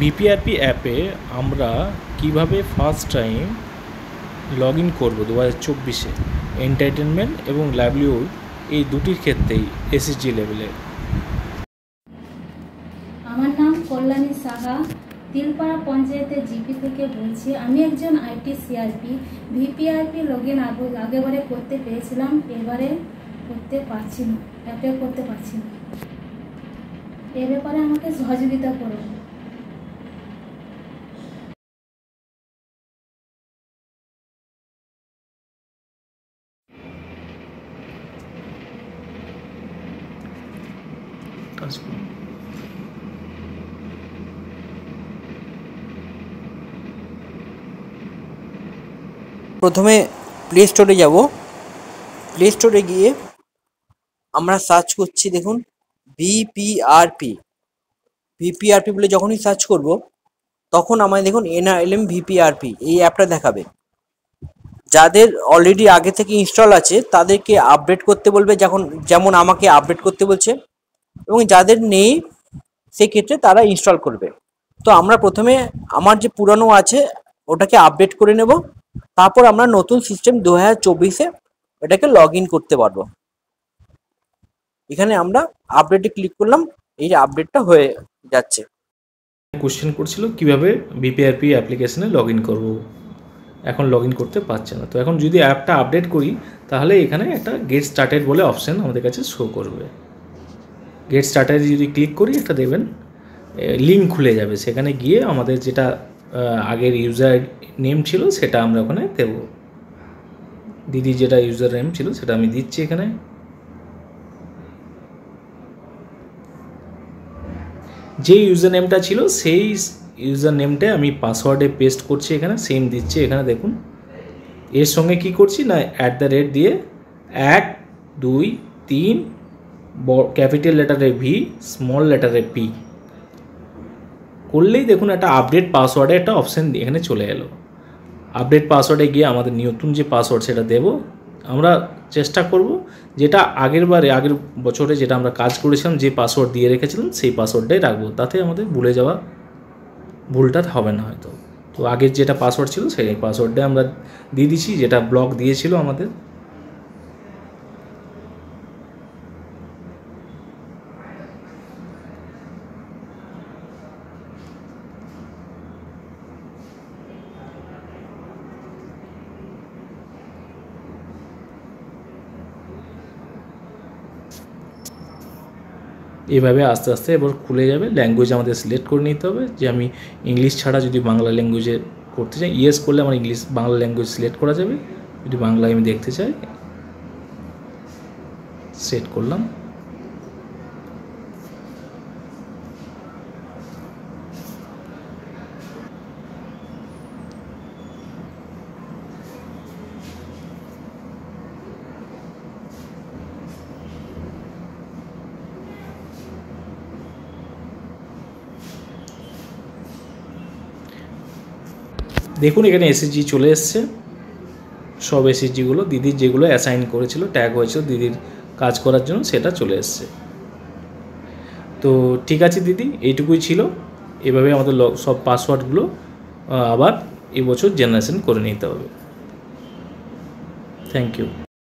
ভিপিআরপি অ্যাপে আমরা কিভাবে ফার্স্ট টাইম লগ ইন করবো 2024-এ এন্টারটেনমেন্ট এবং লাইভলিহুড এই দুটির ক্ষেত্রেই এসএসজি লেভেলে। আমার নাম কল্যাণী সাহা, তিলপাড়া পঞ্চায়েতের জিপি থেকে বলছি। আমি একজন IT CRP. VPRP log in আগেবারে করতে পেরেছিলাম, এবারে করতে পারছি না, অ্যাপে করতে পারছি না। এ ব্যাপারে আমাকে সহযোগিতা করুন। প্রথমে প্লে স্টোরে যাব। প্লে স্টোরে গিয়ে আমরা সার্চ করছি, দেখুন ভিপিআরপি বলে যখনই সার্চ করব তখন আমাদের দেখুন NRLM ভিপিআরপি এই অ্যাপটা দেখাবে। যাদের অলরেডি আগে থেকে ইনস্টল আছে তাদেরকে আপডেট করতে বলবে, যেমন আমাকে আপডেট করতে বলছে, এবং যাদের নেই সেক্ষেত্রে তারা ইনস্টল করবে। তো আমরা প্রথমে আমার যে পুরানো আছে ওটাকে আপডেট করে নেব, তারপর আমরা নতুন সিস্টেম 2024-এ এটাকে লগ ইন করতে পারবো। এখানে আমরা আপডেটে ক্লিক করলাম, এই যে আপডেটটা হয়ে যাচ্ছে। কোশ্চেন করছিল কিভাবে ভিপিআরপি অ্যাপ্লিকেশনে লগ ইন করবো, এখন লগ ইন করতে পারছে না। তো এখন যদি অ্যাপটা আপডেট করি তাহলে এখানে একটা গেট স্টার্টেড বলে অপশান আমাদের কাছে শো করবে। গেট স্টার্টেড যদি ক্লিক করি একটা দেবেন লিঙ্ক খুলে যাবে, সেখানে গিয়ে আমাদের যেটা আগের ইউজার নেম ছিল সেটা আমরা ওখানে দেব। দিদি যেটা ইউজার নেম ছিল সেটা আমি দিচ্ছি এখানে। যে ইউজার নেমটা ছিল সেই ইউজার নেমটা আমি পাসওয়ার্ডে পেস্ট করছি, এখানে সেম দিচ্ছি। এখানে দেখুন এর সঙ্গে কি করছি না @ দিয়ে 1 2 3 ক্যাপিটাল লেটারে V স্মল লেটারে P করলেই দেখুন একটা আপডেট পাসওয়ার্ডে একটা অপশান এখানে চলে এলো। আপডেট পাসওয়ার্ডে গিয়ে আমাদের নতুন যে পাসওয়ার্ড সেটা দেব। আমরা চেষ্টা করব যেটা আগের বছরে যেটা আমরা কাজ করেছিলাম যে পাসওয়ার্ড দিয়ে রেখেছিলাম সেই পাসওয়ার্ডটাই রাখবো, তাতে আমাদের ভুলটা হবে না হয়তো। তো আগের যেটা পাসওয়ার্ড ছিল সেই পাসওয়ার্ডটাই আমরা দিয়ে দিচ্ছি, যেটা ব্লক দিয়েছিল আমাদের। এইভাবে আস্তে আস্তে এবার খুলে যাবে। ল্যাঙ্গুয়েজ আমাদের সিলেক্ট করে নিতে হবে, যে আমি ইংলিশ ছাড়া যদি বাংলা ল্যাঙ্গুয়েজে করতে চাই, ইয়েস করলে আমার বাংলা ল্যাঙ্গুয়েজ সিলেক্ট করা যাবে। যদি বাংলায় আমি দেখতে চাই সেট করলাম। দেখুন এখানে এসএসজি চলে এসছে, সব এসএসজিগুলো দিদির যেগুলো অ্যাসাইন করেছিল, ট্যাগ হয়েছিল দিদির কাজ করার জন্য, সেটা চলে এসছে। তো ঠিক আছে দিদি, এইটুকুই ছিল। এভাবে আমাদের সব পাসওয়ার্ডগুলো আবার এবছর জেনারেশন করে নিতে হবে। Thank you.